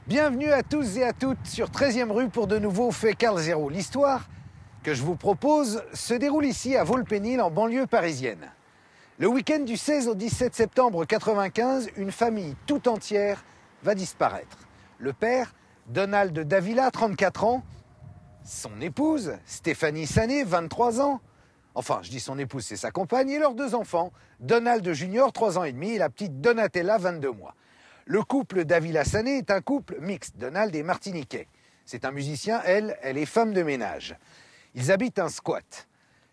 Bienvenue à tous et à toutes sur 13e rue pour de nouveaux faits Carl Zéro. L'histoire que je vous propose se déroule ici à Vaux-le-Pénil, en banlieue parisienne. Le week-end du 16 au 17 septembre 1995, une famille tout entière va disparaître. Le père, Donald Davila, 34 ans, son épouse, Stéphanie Sané, 23 ans, enfin, je dis son épouse, c'est sa compagne, et leurs deux enfants, Donald Junior, 3 ans et demi, et la petite Donatella, 22 mois. Le couple Davila-Sané est un couple mixte. Donald est martiniquais. C'est un musicien, elle est femme de ménage. Ils habitent un squat.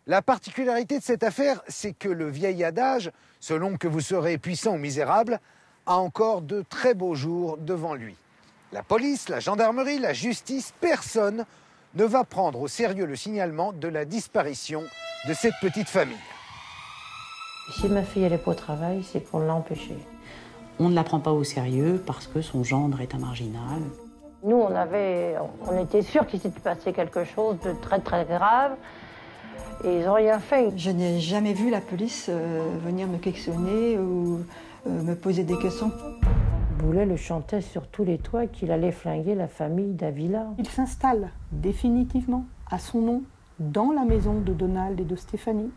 La particularité de cette affaire, c'est que le vieil adage, selon que vous serez puissant ou misérable, a encore de très beaux jours devant lui. La police, la gendarmerie, la justice, personne ne va prendre au sérieux le signalement de la disparition de cette petite famille. Si ma fille n'est pas au travail, c'est pour l'empêcher. On ne la prend pas au sérieux parce que son gendre est un marginal. Nous, on était sûrs qu'il s'était passé quelque chose de très très grave et ils n'ont rien fait. Je n'ai jamais vu la police venir me questionner ou me poser des questions. Boulet le chantait sur tous les toits qu'il allait flinguer la famille Davila. Il s'installe définitivement à son nom dans la maison de Donald et de Stéphanie.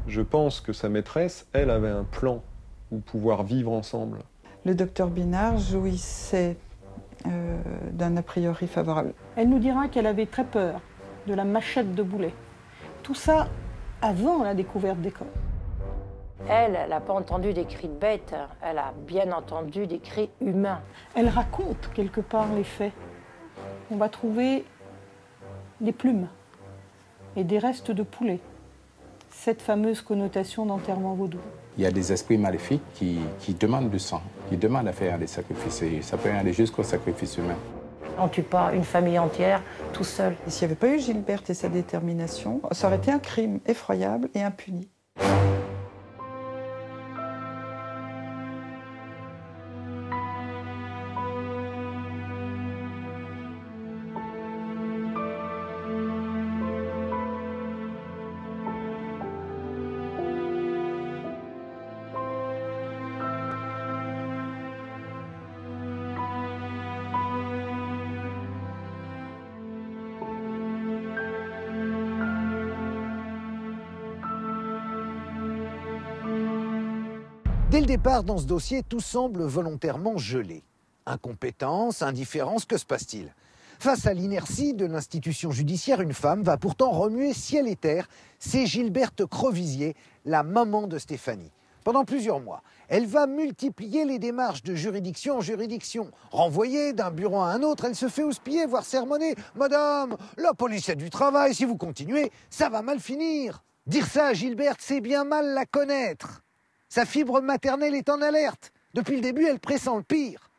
Je pense que sa maîtresse, elle, avait un plan pour pouvoir vivre ensemble. Le docteur Binard jouissait d'un a priori favorable. Elle nous dira qu'elle avait très peur de la machette de Boulet. Tout ça avant la découverte des corps. Elle n'a pas entendu des cris de bêtes, elle a bien entendu des cris humains. Elle raconte quelque part les faits. On va trouver des plumes et des restes de poulet. Cette fameuse connotation d'enterrement vaudou. Il y a des esprits maléfiques qui demandent du sang, qui demandent à faire des sacrifices. Et ça peut aller jusqu'au sacrifice humain. On ne tue pas une famille entière tout seul. S'il n'y avait pas eu Gilberte et sa détermination, ça aurait été un crime effroyable et impuni. Dès le départ, dans ce dossier, tout semble volontairement gelé. Incompétence, indifférence, que se passe-t-il? Face à l'inertie de l'institution judiciaire, une femme va pourtant remuer ciel et terre. C'est Gilberte Crevisier, la maman de Stéphanie. Pendant plusieurs mois, elle va multiplier les démarches de juridiction en juridiction. Renvoyée d'un bureau à un autre, elle se fait houspiller, voire sermonner. « Madame, la police a du travail, si vous continuez, ça va mal finir !» Dire ça à Gilberte, c'est bien mal la connaître. Sa fibre maternelle est en alerte. Depuis le début, elle pressent le pire.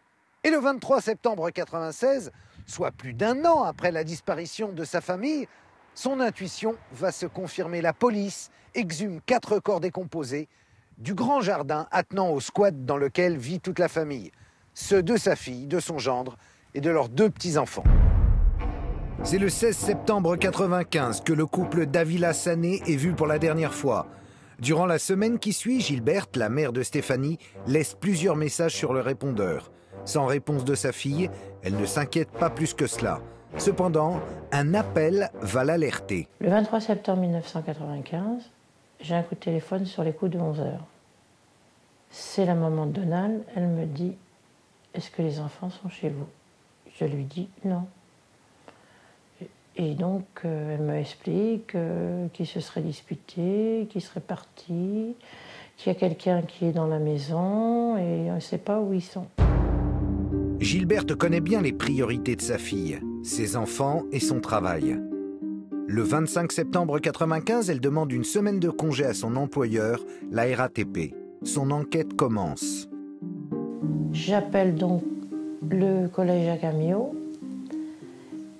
Et le 23 septembre 1996, soit plus d'un an après la disparition de sa famille, son intuition va se confirmer. La police exhume 4 corps décomposés du grand jardin attenant au squat dans lequel vit toute la famille. Ceux de sa fille, de son gendre et de leurs 2 petits-enfants. C'est le 16 septembre 1995 que le couple Davila-Sané est vu pour la dernière fois. Durant la semaine qui suit, Gilberte, la mère de Stéphanie, laisse plusieurs messages sur le répondeur. Sans réponse de sa fille, elle ne s'inquiète pas plus que cela. Cependant, un appel va l'alerter. Le 23 septembre 1995, j'ai un coup de téléphone sur les coups de 11 h. C'est la maman de Donald, elle me dit « Est-ce que les enfants sont chez vous ?» Je lui dis « Non ». Et donc, elle m'explique qu'ils se seraient disputés, qu'ils seraient partis, qu'il y a quelqu'un qui est dans la maison et on ne sait pas où ils sont. Gilberte connaît bien les priorités de sa fille, ses enfants et son travail. Le 25 septembre 1995, elle demande une semaine de congé à son employeur, la RATP. Son enquête commence. J'appelle donc le collège Acamio.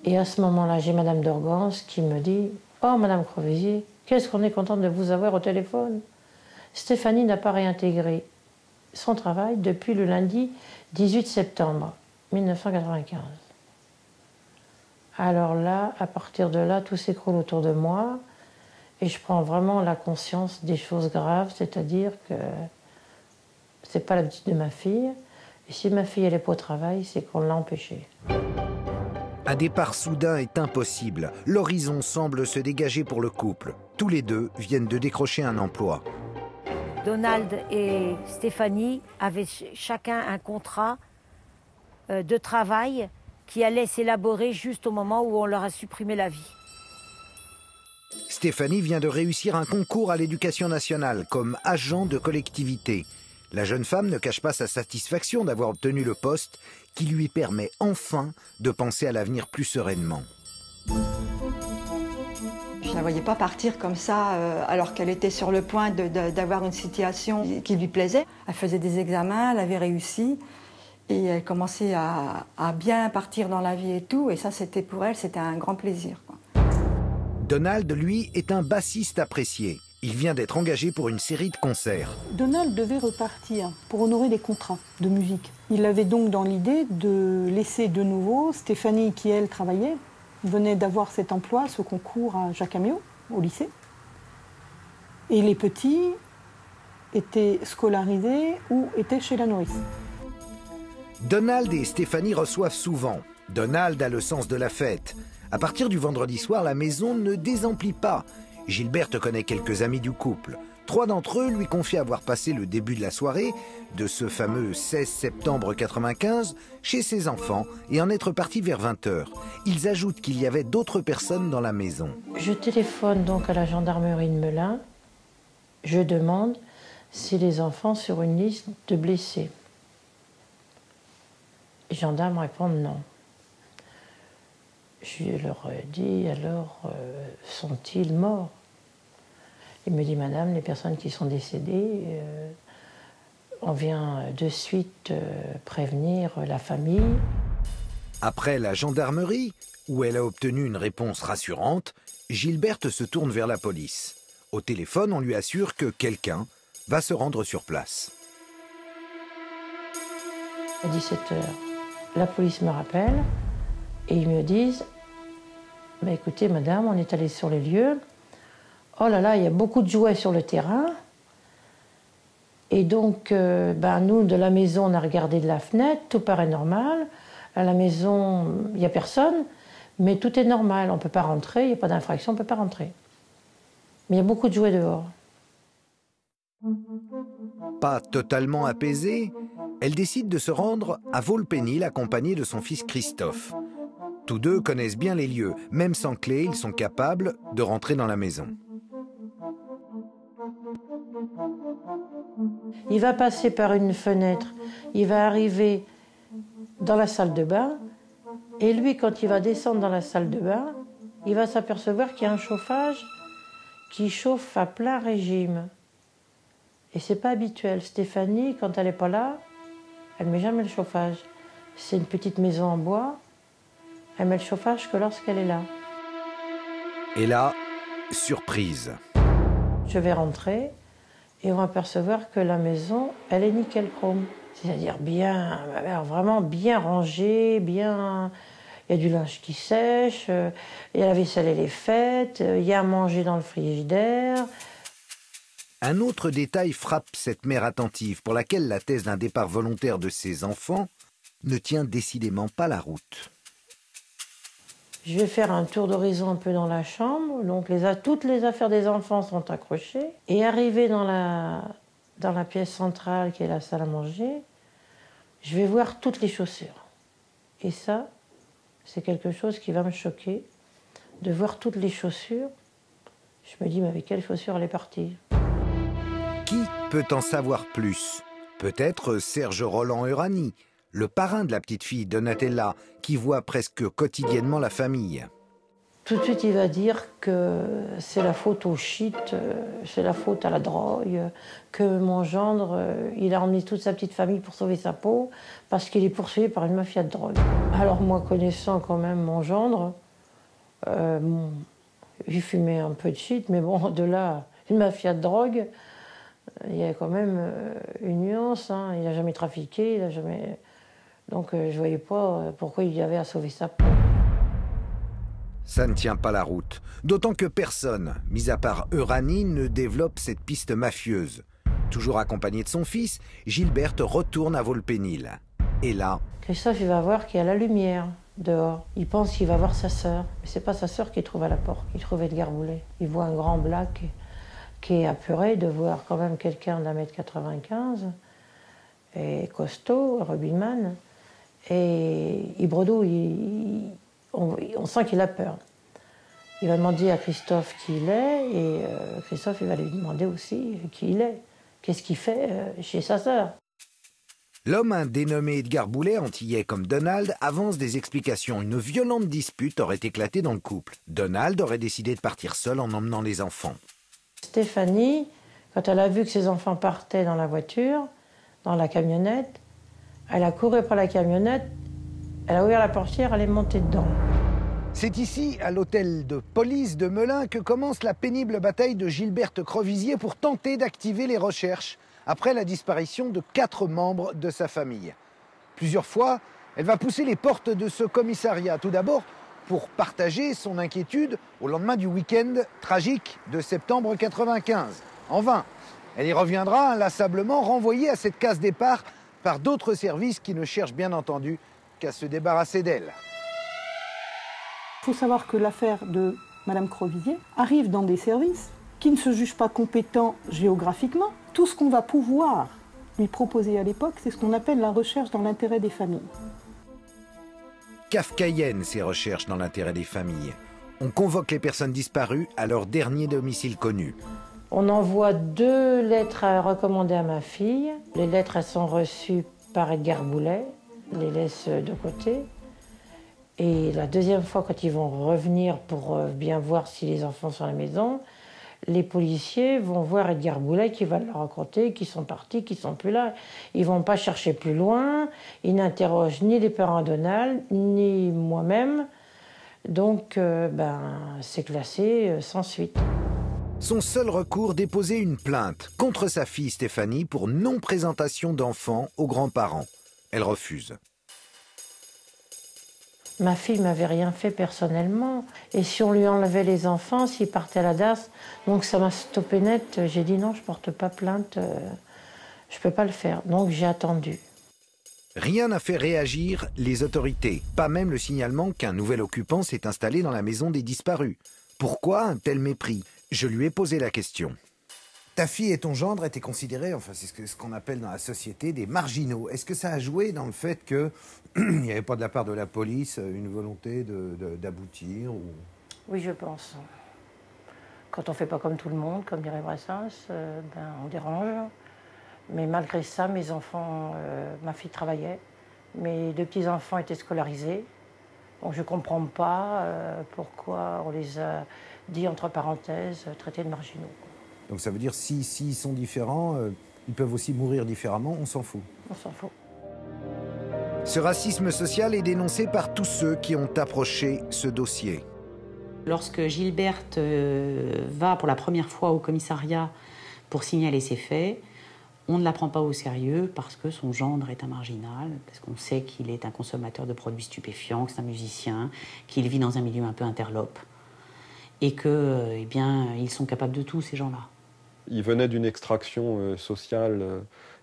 Et à ce moment-là, j'ai Madame Dorgance qui me dit « Oh, Madame Crevisier, qu'est-ce qu'on est contente de vous avoir au téléphone. Stéphanie n'a pas réintégré son travail depuis le lundi 18 septembre 1995. » Alors là, à partir de là, tout s'écroule autour de moi et je prends vraiment la conscience des choses graves, c'est-à-dire que c'est pas la petite de ma fille Et si ma fille n'est pas au travail, c'est qu'on l'a empêchée. Un départ soudain est impossible. L'horizon semble se dégager pour le couple. Tous les deux viennent de décrocher un emploi. Donald et Stéphanie avaient chacun un contrat de travail qui allait s'élaborer juste au moment où on leur a supprimé la vie. Stéphanie vient de réussir un concours à l'éducation nationale comme agent de collectivité. La jeune femme ne cache pas sa satisfaction d'avoir obtenu le poste qui lui permet enfin de penser à l'avenir plus sereinement. Je ne la voyais pas partir comme ça alors qu'elle était sur le point d'avoir une situation qui lui plaisait. Elle faisait des examens, elle avait réussi et elle commençait à bien partir dans la vie et tout. Et ça, c'était pour elle, c'était un grand plaisir, quoi. Donald, lui, est un bassiste apprécié. Il vient d'être engagé pour une série de concerts. Donald devait repartir pour honorer des contrats de musique. Il avait donc dans l'idée de laisser de nouveau Stéphanie, qui elle travaillait, venait d'avoir cet emploi, ce concours à Jacques Amiot, au lycée. Et les petits étaient scolarisés ou étaient chez la nourrice. Donald et Stéphanie reçoivent souvent. Donald a le sens de la fête. À partir du vendredi soir, la maison ne désemplit pas. Gilberte connaît quelques amis du couple. 3 d'entre eux lui confient avoir passé le début de la soirée, de ce fameux 16 septembre 95, chez ses enfants et en être partis vers 20h. Ils ajoutent qu'il y avait d'autres personnes dans la maison. Je téléphone donc à la gendarmerie de Melun. Je demande si les enfants sont sur une liste de blessés. Les gendarmes répondent non. Je leur dis alors, sont-ils morts? Il me dit, madame, les personnes qui sont décédées, on vient de suite prévenir la famille. Après la gendarmerie, où elle a obtenu une réponse rassurante, Gilberte se tourne vers la police. Au téléphone, on lui assure que quelqu'un va se rendre sur place. À 17h, la police me rappelle et ils me disent, bah, écoutez madame, on est allé sur les lieux. Oh là là, il y a beaucoup de jouets sur le terrain. Et donc, nous, de la maison, on a regardé de la fenêtre, tout paraît normal. À la maison, il n'y a personne, mais tout est normal. On ne peut pas rentrer, il n'y a pas d'infraction, on ne peut pas rentrer. Mais il y a beaucoup de jouets dehors. Pas totalement apaisée, elle décide de se rendre à Vaux-le-Pénil accompagnée de son fils Christophe. Tous deux connaissent bien les lieux. Même sans clé, ils sont capables de rentrer dans la maison. Il va passer par une fenêtre, il va arriver dans la salle de bain, et lui, quand il va descendre dans la salle de bain, il va s'apercevoir qu'il y a un chauffage qui chauffe à plein régime. Et c'est pas habituel. Stéphanie, quand elle n'est pas là, elle ne met jamais le chauffage. C'est une petite maison en bois, elle met le chauffage que lorsqu'elle est là. Et là, surprise. Je vais rentrer et on va percevoir que la maison, elle est nickel chrome. C'est-à-dire bien, vraiment bien rangée, bien... Il y a du linge qui sèche, il y a la vaisselle elle est faite, il y a à manger dans le frigidaire. Un autre détail frappe cette mère attentive pour laquelle la thèse d'un départ volontaire de ses enfants ne tient décidément pas la route. Je vais faire un tour d'horizon un peu dans la chambre, donc toutes les affaires des enfants sont accrochées. Et arrivé dans la pièce centrale qui est la salle à manger, je vais voir toutes les chaussures. Et ça, c'est quelque chose qui va me choquer, de voir toutes les chaussures. Je me dis, mais avec quelles chaussures elle est partie? Qui peut en savoir plus? Peut-être Serge Roland-Urani, le parrain de la petite fille Donatella, qui voit presque quotidiennement la famille. Tout de suite, il va dire que c'est la faute au shit, c'est la faute à la drogue, que mon gendre, il a emmené toute sa petite famille pour sauver sa peau, parce qu'il est poursuivi par une mafia de drogue. Alors moi, connaissant quand même mon gendre, il fumait un peu de shit, mais bon, de là, une mafia de drogue, il y a quand même une nuance, hein. Il n'a jamais trafiqué, il n'a jamais... Donc je ne voyais pas pourquoi il y avait à sauver sa peau. Ça ne tient pas la route. D'autant que personne, mis à part Urani, ne développe cette piste mafieuse. Toujours accompagnée de son fils, Gilberte retourne à Vaux-le-Pénil. Et là, Christophe, il va voir qu'il y a la lumière dehors. Il pense qu'il va voir sa sœur. Mais c'est pas sa sœur qu'il trouve à la porte. Il trouve Edgar Boulet. Il voit un grand black qui est apeuré de voir quand même quelqu'un d'1,95 m et costaud, rugbyman. Et il bredouille. On sent qu'il a peur. Il va demander à Christophe qui il est, et Christophe il va lui demander aussi qui il est. Qu'est-ce qu'il fait chez sa sœur. L'homme dénommé Edgar Boulet, antillais comme Donald, avance des explications. Une violente dispute aurait éclaté dans le couple. Donald aurait décidé de partir seul en emmenant les enfants. Stéphanie, quand elle a vu que ses enfants partaient dans la voiture, dans la camionnette, elle a couru après la camionnette, elle a ouvert la portière, elle est montée dedans. C'est ici, à l'hôtel de police de Melun, que commence la pénible bataille de Gilberte Crevizier pour tenter d'activer les recherches après la disparition de 4 membres de sa famille. Plusieurs fois, elle va pousser les portes de ce commissariat. Tout d'abord, pour partager son inquiétude au lendemain du week-end tragique de septembre 95. En vain, elle y reviendra inlassablement, renvoyée à cette case départ par d'autres services qui ne cherchent bien entendu qu'à se débarrasser d'elle. Il faut savoir que l'affaire de Mme Crevizier arrive dans des services qui ne se jugent pas compétents géographiquement. Tout ce qu'on va pouvoir lui proposer à l'époque, c'est ce qu'on appelle la recherche dans l'intérêt des familles. Kafkaïennes, ces recherches dans l'intérêt des familles. On convoque les personnes disparues à leur dernier domicile connu. On envoie 2 lettres recommandées à ma fille. Les lettres, elles sont reçues par Edgar Boulet. On les laisse de côté. Et la deuxième fois, quand ils vont revenir pour bien voir si les enfants sont à la maison, les policiers vont voir Edgar Boulet qui va leur raconter qu'ils sont partis, qu'ils ne sont plus là. Ils ne vont pas chercher plus loin. Ils n'interrogent ni les parents de Donald, ni moi-même. Donc, c'est classé sans suite. Son seul recours, déposer une plainte contre sa fille Stéphanie pour non-présentation d'enfants aux grands-parents. Elle refuse. Ma fille m'avait rien fait personnellement. Et si on lui enlevait les enfants, s'il partait à la DAS, donc ça m'a stoppé net. J'ai dit non, je porte pas plainte, je peux pas le faire. Donc j'ai attendu. Rien n'a fait réagir les autorités, pas même le signalement qu'un nouvel occupant s'est installé dans la maison des disparus. Pourquoi un tel mépris? Je lui ai posé la question. Ta fille et ton gendre étaient considérés, enfin c'est ce qu'on appelle dans la société, des marginaux. Est-ce que ça a joué dans le fait qu'il n'y avait pas de la part de la police une volonté d'aboutir ou... Oui, je pense. Quand on ne fait pas comme tout le monde, comme dirait Brassens, on dérange. Mais malgré ça, mes enfants, ma fille travaillait, mes 2 petits-enfants étaient scolarisés. Donc je ne comprends pas pourquoi on les a dit, entre parenthèses, traités de marginaux. Donc ça veut dire s'ils sont différents, ils peuvent aussi mourir différemment, on s'en fout. On s'en fout. Ce racisme social est dénoncé par tous ceux qui ont approché ce dossier. Lorsque Gilberte va pour la première fois au commissariat pour signaler ses faits, on ne la prend pas au sérieux parce que son gendre est un marginal, parce qu'on sait qu'il est un consommateur de produits stupéfiants, que c'est un musicien, qu'il vit dans un milieu un peu interlope et que, ils sont capables de tout, ces gens-là. Il venait d'une extraction sociale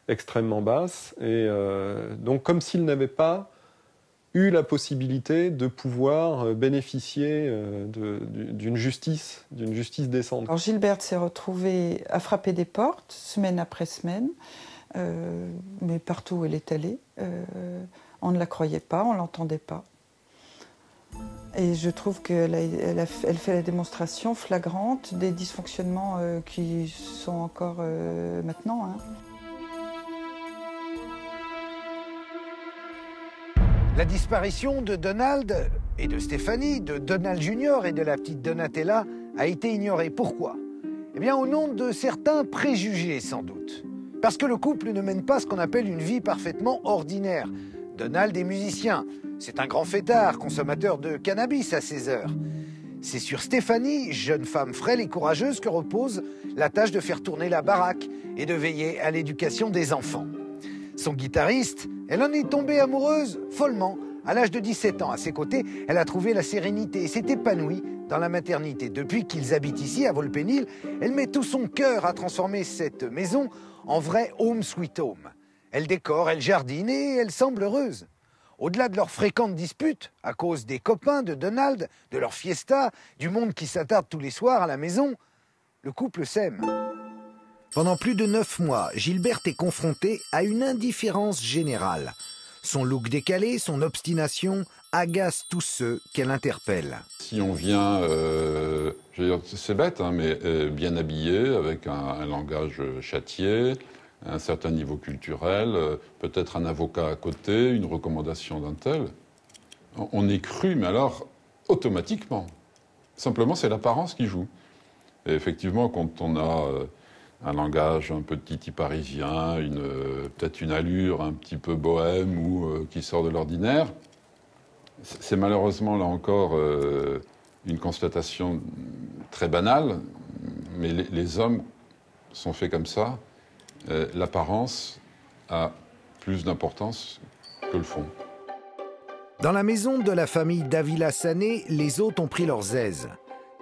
extrêmement basse, et donc comme s'il n'avait pas eu la possibilité de pouvoir bénéficier d'une justice décente. Alors Gilberte s'est retrouvée à frapper des portes, semaine après semaine, mais partout où elle est allée, on ne la croyait pas, on ne l'entendait pas. Et je trouve qu'elle fait la démonstration flagrante des dysfonctionnements qui sont encore maintenant. La disparition de Donald et de Stéphanie, de Donald Junior et de la petite Donatella a été ignorée. Pourquoi? Eh bien, au nom de certains préjugés, sans doute. Parce que le couple ne mène pas ce qu'on appelle une vie parfaitement ordinaire. Donald est musicien. C'est un grand fêtard, consommateur de cannabis à ses heures. C'est sur Stéphanie, jeune femme frêle et courageuse, que repose la tâche de faire tourner la baraque et de veiller à l'éducation des enfants. Son guitariste, elle en est tombée amoureuse follement à l'âge de 17 ans. À ses côtés, elle a trouvé la sérénité et s'est épanouie dans la maternité. Depuis qu'ils habitent ici, à Volpénil, elle met tout son cœur à transformer cette maison en vrai home sweet home. Elle décore, elle jardine et elle semble heureuse. Au-delà de leurs fréquentes disputes, à cause des copains de Donald, de leur fiesta, du monde qui s'attarde tous les soirs à la maison, le couple s'aime. Pendant plus de 9 mois, Gilberte est confrontée à une indifférence générale. Son look décalé, son obstination agacent tous ceux qu'elle interpelle. Si on vient, je veux dire, c'est bête, hein, mais bien habillé, avec un langage châtié, un certain niveau culturel, peut-être un avocat à côté, une recommandation d'un tel, on est cru, mais alors automatiquement. Simplement, c'est l'apparence qui joue. Et effectivement, quand on a un langage un peu titi parisien, peut-être une allure un petit peu bohème ou qui sort de l'ordinaire, c'est malheureusement, là encore, une constatation très banale, mais les hommes sont faits comme ça. L'apparence a plus d'importance que le fond. Dans la maison de la famille Davila-Sané, les hôtes ont pris leurs aises,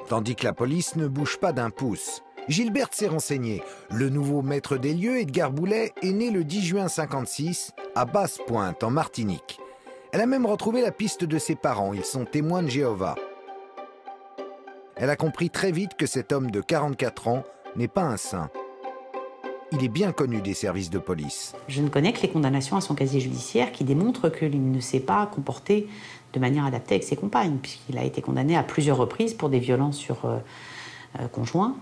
tandis que la police ne bouge pas d'un pouce. Gilberte s'est renseignée. Le nouveau maître des lieux, Edgar Boulet, est né le 10 juin 1956 à Basse-Pointe, en Martinique. Elle a même retrouvé la piste de ses parents, ils sont témoins de Jéhovah. Elle a compris très vite que cet homme de 44 ans n'est pas un saint. Il est bien connu des services de police. Je ne connais que les condamnations à son casier judiciaire qui démontrent qu'il ne s'est pas comporté de manière adaptée avec ses compagnes, puisqu'il a été condamné à plusieurs reprises pour des violences sur conjoints,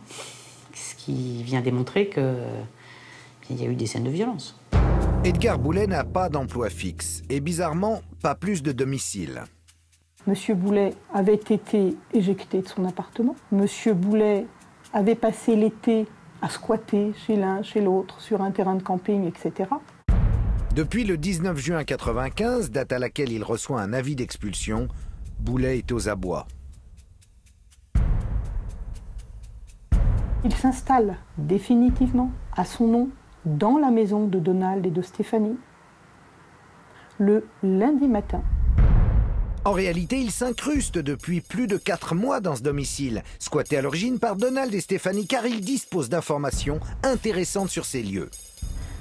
ce qui vient démontrer qu'il y a eu des scènes de violence. Edgar Boulet n'a pas d'emploi fixe et bizarrement, pas plus de domicile. Monsieur Boulet avait été éjecté de son appartement. Monsieur Boulet avait passé l'été à squatter chez l'un, chez l'autre, sur un terrain de camping, etc. Depuis le 19 juin 1995, date à laquelle il reçoit un avis d'expulsion, Boulet est aux abois. Il s'installe définitivement à son nom dans la maison de Donald et de Stéphanie le lundi matin. En réalité, il s'incruste depuis plus de 4 mois dans ce domicile, squatté à l'origine par Donald et Stéphanie, car il dispose d'informations intéressantes sur ces lieux.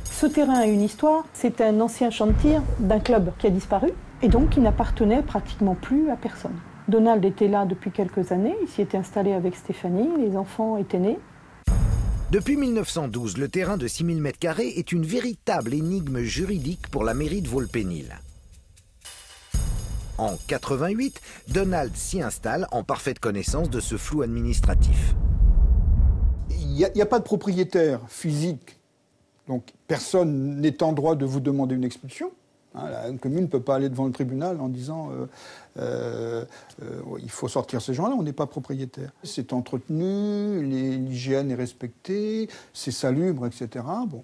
Ce terrain a une histoire, c'est un ancien champ de tir d'un club qui a disparu, et donc qui n'appartenait pratiquement plus à personne. Donald était là depuis quelques années, il s'y était installé avec Stéphanie, les enfants étaient nés. Depuis 1912, le terrain de 6000 m² est une véritable énigme juridique pour la mairie de Vaux-le-Pénil. En 88, Donald s'y installe en parfaite connaissance de ce flou administratif. Il n'y a pas de propriétaire physique, donc personne n'est en droit de vous demander une expulsion. La commune ne peut pas aller devant le tribunal en disant il faut sortir ces gens-là, on n'est pas propriétaire. C'est entretenu, l'hygiène est respectée, c'est salubre, etc. Bon,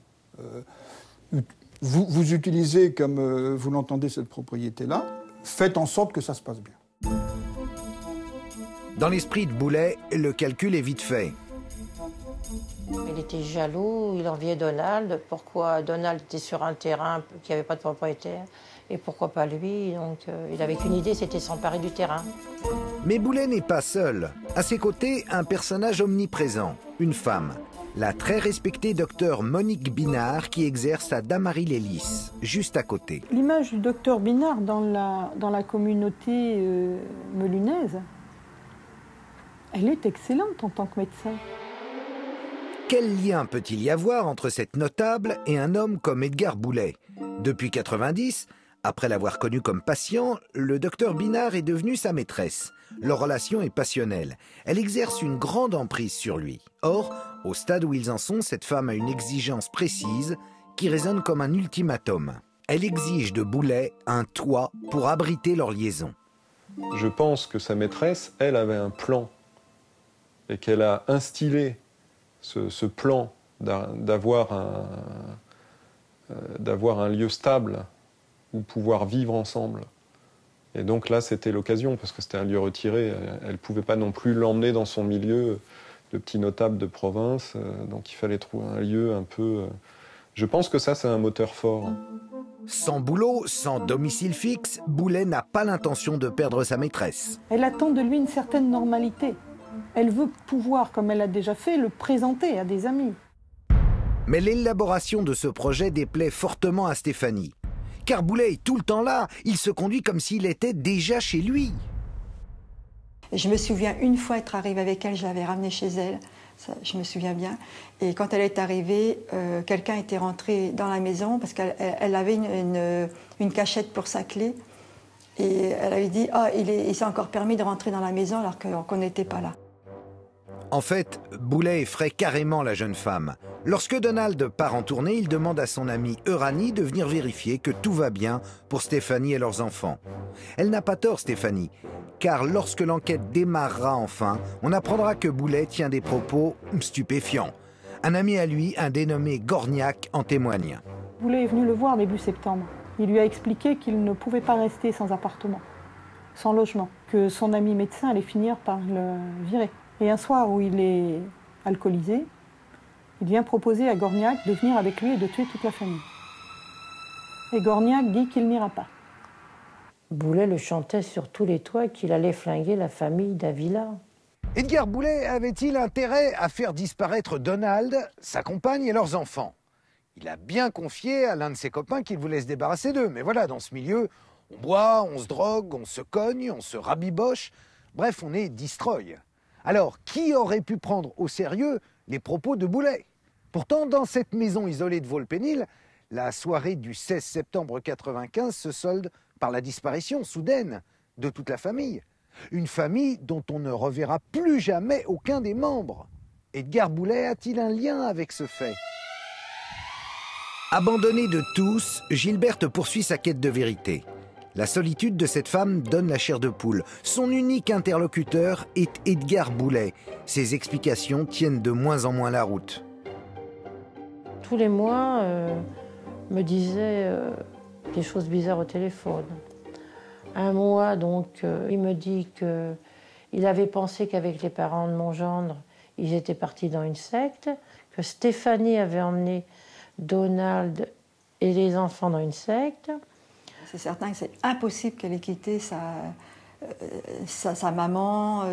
vous utilisez, comme vous l'entendez, cette propriété-là. Faites en sorte que ça se passe bien. Dans l'esprit de Boulet, le calcul est vite fait. Il était jaloux, il enviait Donald. Pourquoi Donald était sur un terrain qui n'avait pas de propriétaire et pourquoi pas lui? Donc il n'avait qu'une idée, c'était s'emparer du terrain. Mais Boulet n'est pas seul. À ses côtés, un personnage omniprésent, une femme. La très respectée docteure Monique Binard qui exerce à Damary-les-Lys, juste à côté. L'image du docteur Binard dans la communauté melunaise, elle est excellente en tant que médecin. Quel lien peut-il y avoir entre cette notable et un homme comme Edgar Boulet? Depuis 90, après l'avoir connu comme patient, le docteur Binard est devenu sa maîtresse. Leur relation est passionnelle. Elle exerce une grande emprise sur lui. Or, au stade où ils en sont, cette femme a une exigence précise qui résonne comme un ultimatum. Elle exige de Boulet un toit pour abriter leur liaison. Je pense que sa maîtresse, elle, avait un plan et qu'elle a instillé ce plan d'avoir un lieu stable où pouvoir vivre ensemble. Et donc là, c'était l'occasion, parce que c'était un lieu retiré. Elle ne pouvait pas non plus l'emmener dans son milieu de petit notable de province. Donc il fallait trouver un lieu un peu... Je pense que ça, c'est un moteur fort. Sans boulot, sans domicile fixe, Boulet n'a pas l'intention de perdre sa maîtresse. Elle attend de lui une certaine normalité. Elle veut pouvoir, comme elle a déjà fait, le présenter à des amis. Mais l'élaboration de ce projet déplaît fortement à Stéphanie. Car Boulet est tout le temps là, il se conduit comme s'il était déjà chez lui. Je me souviens une fois être arrivée avec elle, je l'avais ramenée chez elle, ça, je me souviens bien. Et quand elle est arrivée, quelqu'un était rentré dans la maison parce qu'elle avait une cachette pour sa clé. Et elle avait dit « Ah, il s'est encore permis de rentrer dans la maison alors qu'on n'était pas là ». En fait, Boulet effraie carrément la jeune femme. Lorsque Donald part en tournée, il demande à son amie Euranie de venir vérifier que tout va bien pour Stéphanie et leurs enfants. Elle n'a pas tort, Stéphanie, car lorsque l'enquête démarrera enfin, on apprendra que Boulet tient des propos stupéfiants. Un ami à lui, un dénommé Gorniak, en témoigne. Boulet est venu le voir début septembre. Il lui a expliqué qu'il ne pouvait pas rester sans appartement, sans logement, que son ami médecin allait finir par le virer. Et un soir où il est alcoolisé, il vient proposer à Gorniak de venir avec lui et de tuer toute la famille. Et Gorniak dit qu'il n'ira pas. Boulet le chantait sur tous les toits qu'il allait flinguer la famille d'Avila. Edgar Boulet avait-il intérêt à faire disparaître Donald, sa compagne et leurs enfants? Il a bien confié à l'un de ses copains qu'il voulait se débarrasser d'eux. Mais voilà, dans ce milieu, on boit, on se drogue, on se cogne, on se rabiboche. Bref, on est destroy. Alors, qui aurait pu prendre au sérieux les propos de Boulet? Pourtant, dans cette maison isolée de Volpénil, la soirée du 16 septembre 1995 se solde par la disparition soudaine de toute la famille. Une famille dont on ne reverra plus jamais aucun des membres. Edgar Boulet a-t-il un lien avec ce fait? Abandonnée de tous, Gilberte poursuit sa quête de vérité. La solitude de cette femme donne la chair de poule. Son unique interlocuteur est Edgar Boulet. Ses explications tiennent de moins en moins la route. Tous les mois, me disait des choses bizarres au téléphone. Un mois, donc, il me dit qu'il avait pensé qu'avec les parents de mon gendre, ils étaient partis dans une secte, que Stéphanie avait emmené Donald et les enfants dans une secte. C'est certain que c'est impossible qu'elle ait quitté sa maman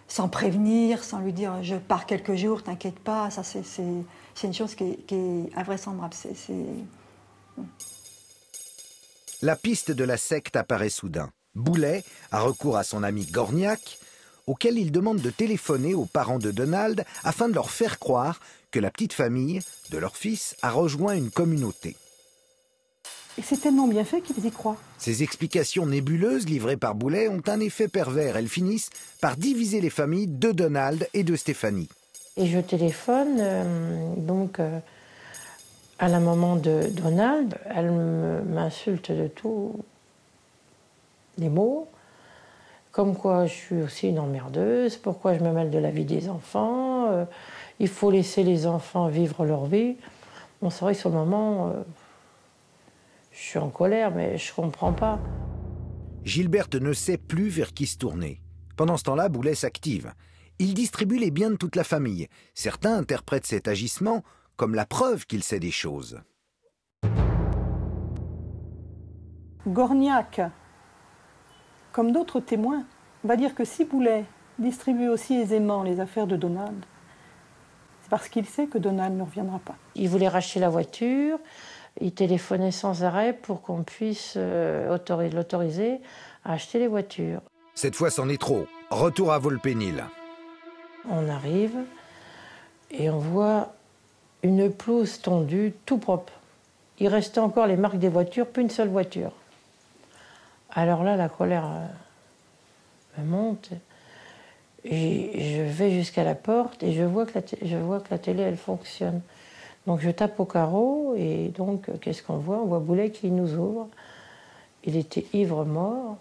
sans prévenir, sans lui dire « je pars quelques jours, t'inquiète pas ». Ça, c'est une chose qui est invraisemblable. La piste de la secte apparaît soudain. Boulet a recours à son ami Gorniak, auquel il demande de téléphoner aux parents de Donald afin de leur faire croire que la petite famille de leur fils a rejoint une communauté. Et c'est tellement bien fait qu'ils y croient. Ces explications nébuleuses livrées par Boulet ont un effet pervers. Elles finissent par diviser les familles de Donald et de Stéphanie. Et je téléphone à la maman de Donald. Elle m'insulte de tous les mots. Comme quoi je suis aussi une emmerdeuse. Pourquoi je me mêle de la vie des enfants. Il faut laisser les enfants vivre leur vie. Bon, c'est vrai que sur le moment... je suis en colère, mais je ne comprends pas. Gilberte ne sait plus vers qui se tourner. Pendant ce temps-là, Boulet s'active. Il distribue les biens de toute la famille. Certains interprètent cet agissement comme la preuve qu'il sait des choses. Gorniak, comme d'autres témoins, va dire que si Boulet distribue aussi aisément les affaires de Donald, c'est parce qu'il sait que Donald ne reviendra pas. Il voulait racheter la voiture. Il téléphonait sans arrêt pour qu'on puisse l'autoriser à acheter les voitures. Cette fois, c'en est trop. Retour à Volpénil. On arrive et on voit une pelouse tondue, tout propre. Il restait encore les marques des voitures, plus une seule voiture. Alors là, la colère me monte. Et je vais jusqu'à la porte et je vois que la télé, elle fonctionne. Donc je tape au carreau et donc qu'est-ce qu'on voit? On voit Boulet qui nous ouvre. Il était ivre-mort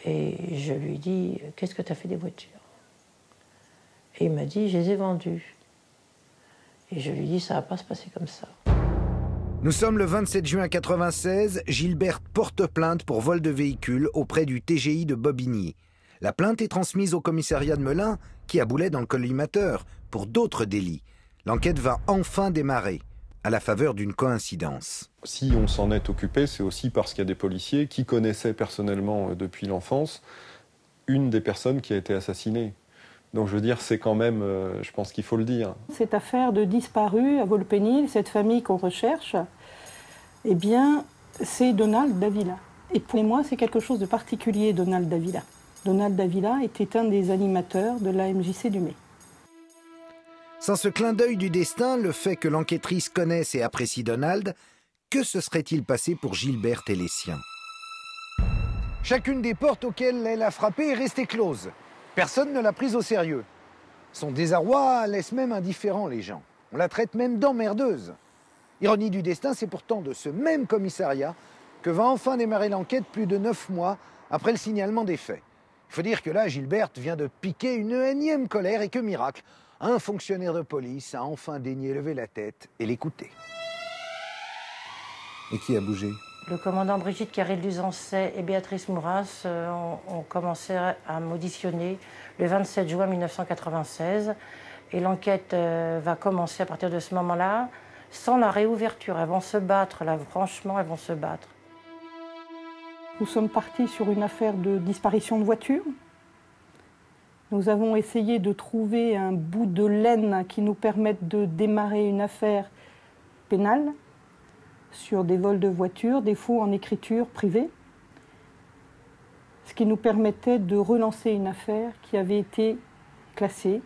et je lui dis « Qu'est-ce que tu as fait des voitures ?» Et il m'a dit « Je les ai vendues ». Et je lui dis « Ça ne va pas se passer comme ça ». Nous sommes le 27 juin 1996. Gilberte porte plainte pour vol de véhicule auprès du TGI de Bobigny. La plainte est transmise au commissariat de Melun qui a Boulet dans le collimateur pour d'autres délits. L'enquête va enfin démarrer, à la faveur d'une coïncidence. Si on s'en est occupé, c'est aussi parce qu'il y a des policiers qui connaissaient personnellement depuis l'enfance une des personnes qui a été assassinée. Donc je veux dire, c'est quand même, je pense qu'il faut le dire. Cette affaire de disparu à Volpénil, cette famille qu'on recherche, eh bien, c'est Donald Davila. Et pour moi, c'est quelque chose de particulier, Donald Davila. Donald Davila était un des animateurs de la MJC du Mai. Sans ce clin d'œil du destin, le fait que l'enquêtrice connaisse et apprécie Donald, que se serait-il passé pour Gilberte et les siens? Chacune des portes auxquelles elle a frappé est restée close. Personne ne l'a prise au sérieux. Son désarroi laisse même indifférents les gens. On la traite même d'emmerdeuse. Ironie du destin, c'est pourtant de ce même commissariat que va enfin démarrer l'enquête plus de 9 mois après le signalement des faits. Il faut dire que là, Gilberte vient de piquer une énième colère et que miracle, un fonctionnaire de police a enfin daigné lever la tête et l'écouter. Et qui a bougé? Le commandant Brigitte Carré-Luzancet et Béatrice Mouras ont commencé à m'auditionner le 27 juin 1996. Et l'enquête va commencer à partir de ce moment-là, sans la réouverture. Elles vont se battre, là, franchement, elles vont se battre. Nous sommes partis sur une affaire de disparition de voiture. Nous avons essayé de trouver un bout de laine qui nous permette de démarrer une affaire pénale sur des vols de voitures, des faux en écriture privée, ce qui nous permettait de relancer une affaire qui avait été classée,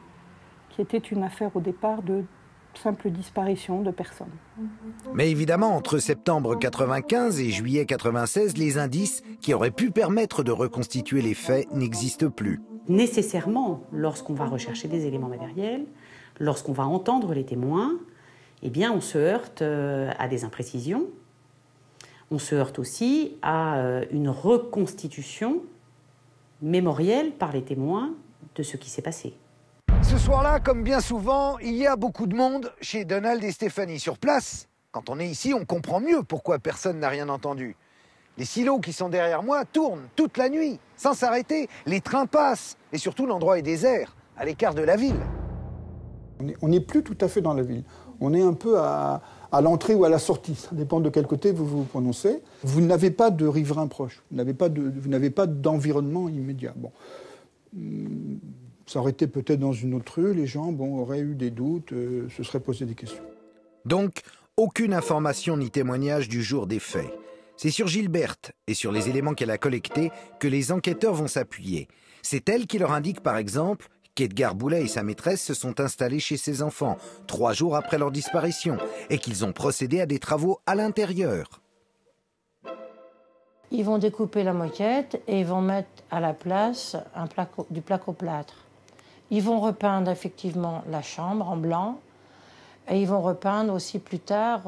qui était une affaire au départ de simple disparition de personnes. Mais évidemment, entre septembre 95 et juillet 96, les indices qui auraient pu permettre de reconstituer les faits n'existent plus. Nécessairement, lorsqu'on va rechercher des éléments matériels, lorsqu'on va entendre les témoins, eh bien, on se heurte à des imprécisions. On se heurte aussi à une reconstitution mémorielle par les témoins de ce qui s'est passé. Ce soir-là, comme bien souvent, il y a beaucoup de monde chez Donald et Stéphanie. Sur place, quand on est ici, on comprend mieux pourquoi personne n'a rien entendu. Les silos qui sont derrière moi tournent toute la nuit, sans s'arrêter. Les trains passent, et surtout l'endroit est désert, à l'écart de la ville. On n'est plus tout à fait dans la ville. On est un peu à l'entrée ou à la sortie. Ça dépend de quel côté vous vous prononcez. Vous n'avez pas de riverains proches. Vous n'avez pas d'environnement immédiat. Bon. Ça aurait été peut-être dans une autre rue. Les gens auraient eu des doutes, se seraient posé des questions. Donc, aucune information ni témoignage du jour des faits. C'est sur Gilberte et sur les éléments qu'elle a collectés que les enquêteurs vont s'appuyer. C'est elle qui leur indique, par exemple, qu'Edgar Boulet et sa maîtresse se sont installés chez ses enfants 3 jours après leur disparition et qu'ils ont procédé à des travaux à l'intérieur. Ils vont découper la moquette et ils vont mettre à la place du placo-plâtre. Ils vont repeindre effectivement la chambre en blanc et ils vont repeindre aussi plus tard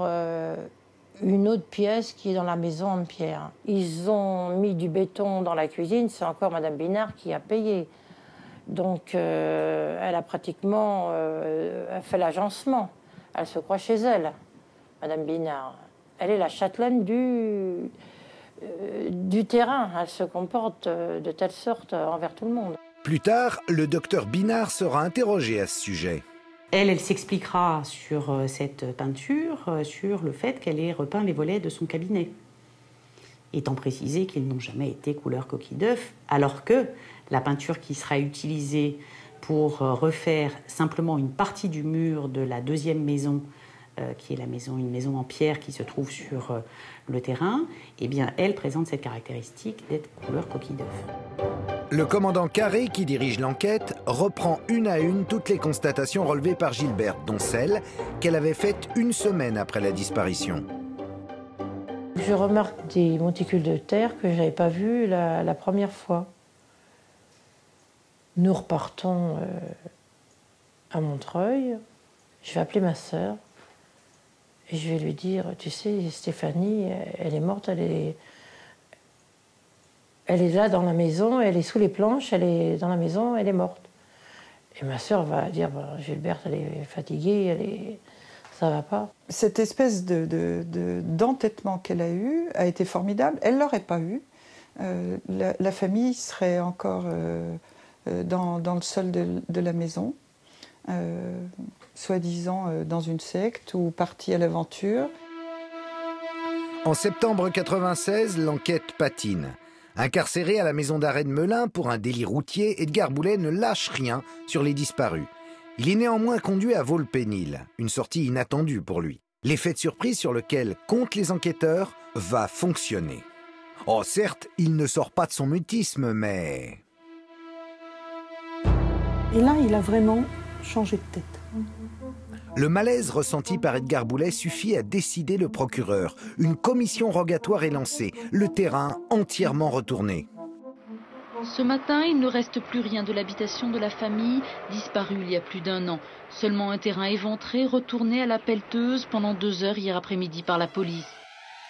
une autre pièce qui est dans la maison en pierre. Ils ont mis du béton dans la cuisine, c'est encore Madame Binard qui a payé. Donc elle a pratiquement fait l'agencement. Elle se croit chez elle, Madame Binard. Elle est la châtelaine du terrain. Elle se comporte de telle sorte envers tout le monde. Plus tard, le docteur Binard sera interrogé à ce sujet. Elle s'expliquera sur cette peinture, sur le fait qu'elle ait repeint les volets de son cabinet. Étant précisé qu'ils n'ont jamais été couleur coquille d'œuf, alors que la peinture qui sera utilisée pour refaire simplement une partie du mur de la deuxième maison, qui est une maison en pierre qui se trouve sur le terrain, eh bien, elle présente cette caractéristique d'être couleur coquille d'œuf. Le commandant Carré, qui dirige l'enquête, reprend une à une toutes les constatations relevées par Gilberte, dont celle qu'elle avait faite 1 semaine après la disparition. Je remarque des monticules de terre que je n'avais pas vus la première fois. Nous repartons à Montreuil. Je vais appeler ma sœur et je vais lui dire, tu sais, Stéphanie, elle est morte, elle est là dans la maison, elle est sous les planches, elle est dans la maison, elle est morte. Et ma sœur va dire, Gilberte, elle est fatiguée, ça va pas. Cette espèce d'entêtement qu'elle a eu a été formidable. Elle ne l'aurait pas eu. La famille serait encore dans le sol de la maison, soi-disant dans une secte ou partie à l'aventure. En septembre 96, l'enquête patine. Incarcéré à la maison d'arrêt de Melun pour un délit routier, Edgar Boulet ne lâche rien sur les disparus. Il est néanmoins conduit à Vaux-le-Pénil, une sortie inattendue pour lui. L'effet de surprise sur lequel comptent les enquêteurs va fonctionner. Oh, certes, il ne sort pas de son mutisme, mais... Et là, il a vraiment changé de tête. Le malaise ressenti par Edgar Boulet suffit à décider le procureur. Une commission rogatoire est lancée, le terrain entièrement retourné. Ce matin, il ne reste plus rien de l'habitation de la famille, disparue il y a plus d'1 an. Seulement un terrain éventré, retourné à la pelleteuse pendant 2 heures hier après-midi par la police.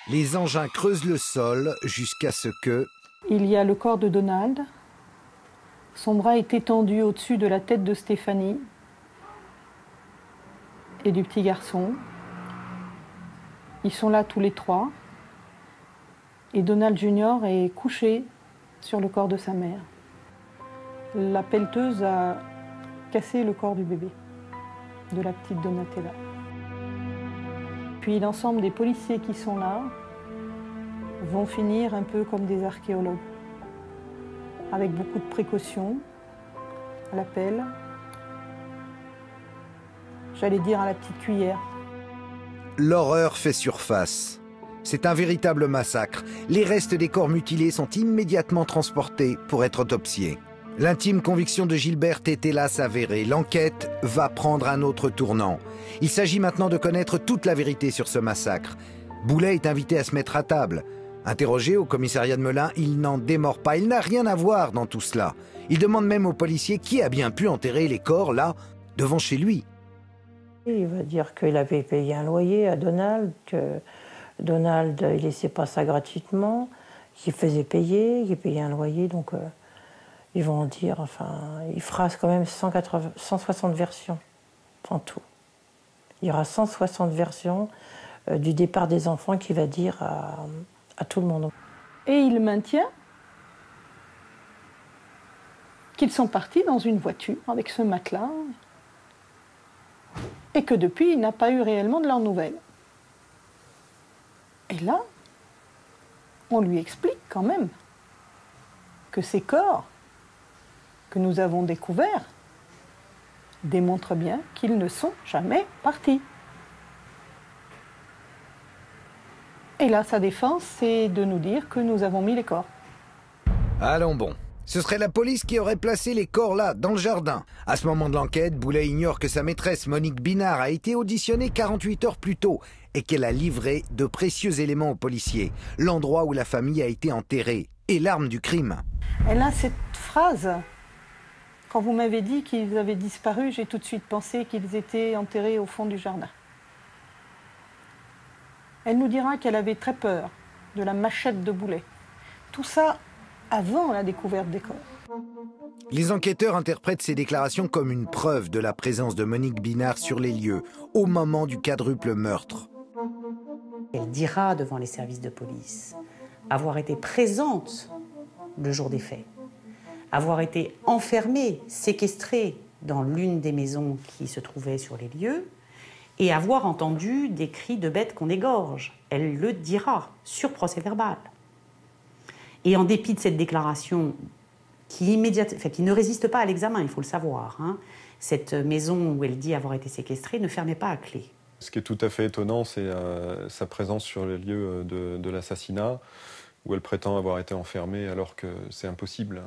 Les engins creusent le sol jusqu'à ce que... Il y a le corps de Donald. Son bras est étendu au-dessus de la tête de Stéphanie et du petit garçon. Ils sont là tous les 3. Et Donald Junior est couché sur le corps de sa mère. La pelleteuse a cassé le corps du bébé, de la petite Donatella. Puis l'ensemble des policiers qui sont là vont finir un peu comme des archéologues, avec beaucoup de précautions, à la pelle, j'allais dire à la petite cuillère. L'horreur fait surface. C'est un véritable massacre. Les restes des corps mutilés sont immédiatement transportés pour être autopsiés. L'intime conviction de Gilberte est hélas avérée. L'enquête va prendre un autre tournant. Il s'agit maintenant de connaître toute la vérité sur ce massacre. Boulet est invité à se mettre à table. Interrogé au commissariat de Melun, il n'en démord pas. Il n'a rien à voir dans tout cela. Il demande même aux policiers qui a bien pu enterrer les corps là, devant chez lui. Il va dire qu'il avait payé un loyer à Donald, que Donald il laissait pas ça gratuitement, qu'il faisait payer, qu'il payait un loyer, donc ils vont dire, enfin, il fera quand même 160 versions en tout. Il y aura 160 versions du départ des enfants qu'il va dire à tout le monde. Et il maintient qu'ils sont partis dans une voiture avec ce matelas et que depuis, il n'a pas eu réellement de leurs nouvelles. Et là, on lui explique quand même que ces corps que nous avons découverts démontrent bien qu'ils ne sont jamais partis. Et là, sa défense, c'est de nous dire que nous avons mis les corps. Allons bon. Ce serait la police qui aurait placé les corps là, dans le jardin. À ce moment de l'enquête, Boulet ignore que sa maîtresse, Monique Binard, a été auditionnée 48 heures plus tôt et qu'elle a livré de précieux éléments aux policiers. L'endroit où la famille a été enterrée et l'arme du crime. Elle a cette phrase. Quand vous m'avez dit qu'ils avaient disparu, j'ai tout de suite pensé qu'ils étaient enterrés au fond du jardin. Elle nous dira qu'elle avait très peur de la machette de Boulet. Tout ça avant la découverte des corps. Les enquêteurs interprètent ces déclarations comme une preuve de la présence de Monique Binard sur les lieux, au moment du quadruple meurtre. Elle dira devant les services de police avoir été présente le jour des faits, avoir été enfermée, séquestrée dans l'une des maisons qui se trouvait sur les lieux, et avoir entendu des cris de bêtes qu'on égorge. Elle le dira sur procès-verbal. Et en dépit de cette déclaration qui ne résiste pas à l'examen, il faut le savoir, hein, cette maison où elle dit avoir été séquestrée ne fermait pas à clé. Ce qui est tout à fait étonnant, c'est sa présence sur les lieux de l'assassinat, où elle prétend avoir été enfermée alors que c'est impossible.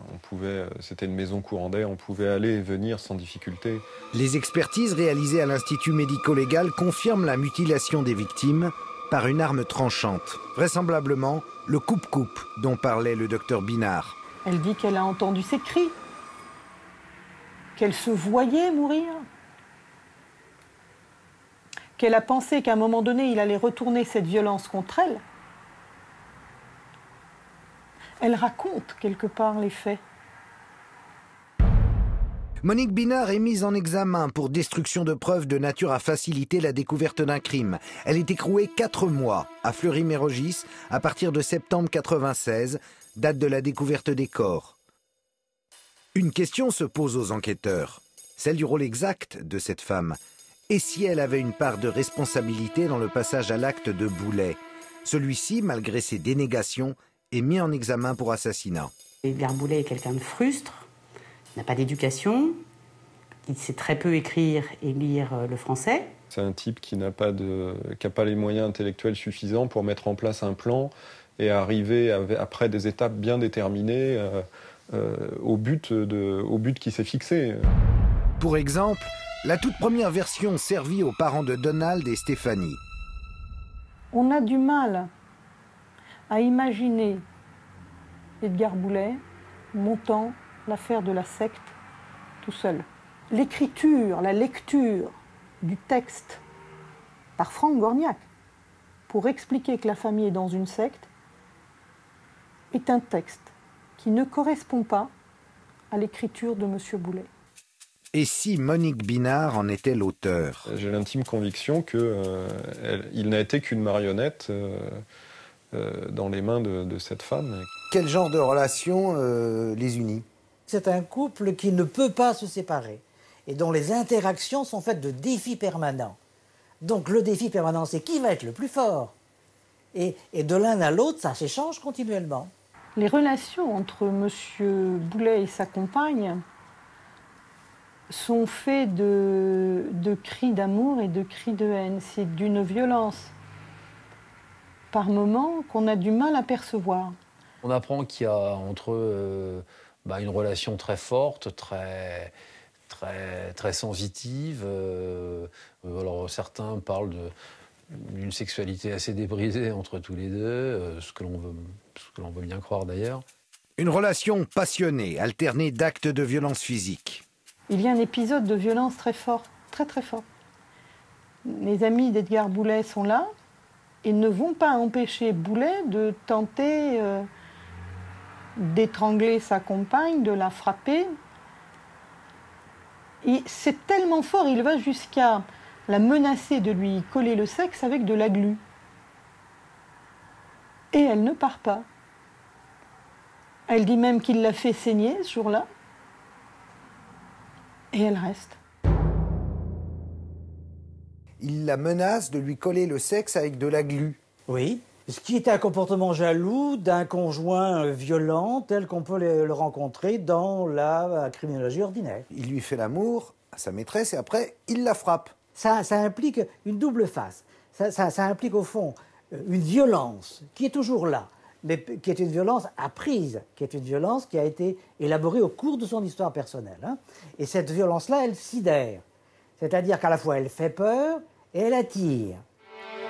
C'était une maison courant d'air, on pouvait aller et venir sans difficulté. Les expertises réalisées à l'Institut médico-légal confirment la mutilation des victimes par une arme tranchante, vraisemblablement le coupe-coupe dont parlait le docteur Binard. Elle dit qu'elle a entendu ces cris, qu'elle se voyait mourir, qu'elle a pensé qu'à un moment donné, il allait retourner cette violence contre elle. Elle raconte quelque part les faits. Monique Binard est mise en examen pour destruction de preuves de nature à faciliter la découverte d'un crime. Elle est écrouée 4 mois à Fleury-Mérogis à partir de septembre 1996, date de la découverte des corps. Une question se pose aux enquêteurs, celle du rôle exact de cette femme. Et si elle avait une part de responsabilité dans le passage à l'acte de Boulet? Celui-ci, malgré ses dénégations, est mis en examen pour assassinat. Edgar Boulet est quelqu'un de frustre, n'a pas d'éducation, il sait très peu écrire et lire le français. C'est un type qui n'a pas les moyens intellectuels suffisants pour mettre en place un plan et arriver après des étapes bien déterminées au but qui s'est fixé. Pour exemple, la toute première version servie aux parents de Donald et Stéphanie. On a du mal à imaginer Edgar Boulet montant l'affaire de la secte tout seul. L'écriture, la lecture du texte par Franck Gorniac pour expliquer que la famille est dans une secte est un texte qui ne correspond pas à l'écriture de M. Boulet. Et si Monique Binard en était l'auteur? J'ai l'intime conviction qu'il n'a été qu'une marionnette dans les mains de cette femme. Quel genre de relation les unit? C'est un couple qui ne peut pas se séparer et dont les interactions sont faites de défis permanents. Donc le défi permanent, c'est qui va être le plus fort. Et de l'un à l'autre, ça s'échange continuellement. Les relations entre M. Boulet et sa compagne sont faites de cris d'amour et de cris de haine. C'est d'une violence par moments qu'on a du mal à percevoir. On apprend qu'il y a entre eux une relation très forte, très sensitive. Alors certains parlent d'une sexualité assez débridée entre tous les deux, ce que l'on veut bien croire d'ailleurs. Une relation passionnée, alternée d'actes de violence physique. Il y a un épisode de violence très fort, très très fort. Les amis d'Edgar Boulet sont là et ne vont pas empêcher Boulet de tenter d'étrangler sa compagne, de la frapper. Et c'est tellement fort, il va jusqu'à la menacer de lui coller le sexe avec de la glu. Et elle ne part pas. Elle dit même qu'il l'a fait saigner ce jour-là. Et elle reste. Il la menace de lui coller le sexe avec de la glu. Oui, ce qui était un comportement jaloux d'un conjoint violent tel qu'on peut le rencontrer dans la criminologie ordinaire. Il lui fait l'amour à sa maîtresse et après, il la frappe. Ça implique une double face. Ça implique au fond une violence qui est toujours là, mais qui est une violence apprise, qui est une violence qui a été élaborée au cours de son histoire personnelle. Hein. Et cette violence-là, elle sidère. C'est-à-dire qu'à la fois, elle fait peur et elle attire.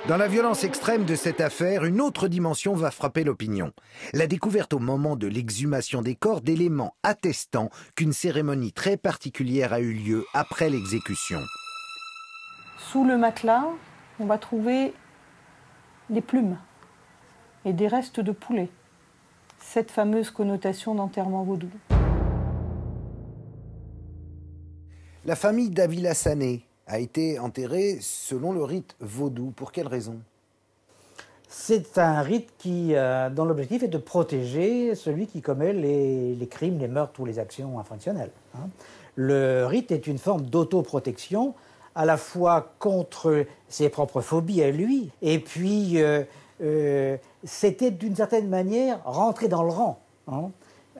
Dans la violence extrême de cette affaire, une autre dimension va frapper l'opinion. La découverte au moment de l'exhumation des corps d'éléments attestant qu'une cérémonie très particulière a eu lieu après l'exécution. Sous le matelas, on va trouver des plumes et des restes de poulet. Cette fameuse connotation d'enterrement vaudou. La famille Davila Sané a été enterrée selon le rite vaudou. Pour quelle raison? C'est un rite dont l'objectif est de protéger celui qui commet les crimes, les meurtres ou les actions infractionnelles. Hein. Le rite est une forme d'autoprotection, à la fois contre ses propres phobies à lui, et puis c'était d'une certaine manière rentrer dans le rang. Hein.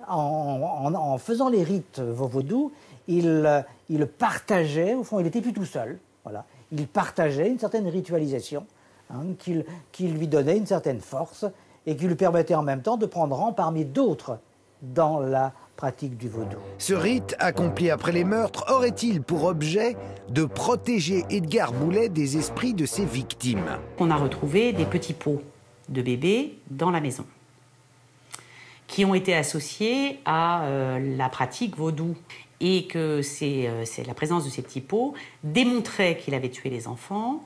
En faisant les rites vaudous, il partageait, au fond, il n'était plus tout seul. Voilà. Il partageait une certaine ritualisation qui lui donnait une certaine force et qui lui permettait en même temps de prendre rang parmi d'autres dans la pratique du vaudou. Ce rite, accompli après les meurtres, aurait-il pour objet de protéger Edgar Boulet des esprits de ses victimes? On a retrouvé des petits pots de bébés dans la maison qui ont été associés à la pratique vaudou. Et que la présence de ces petits pots démontrait qu'il avait tué les enfants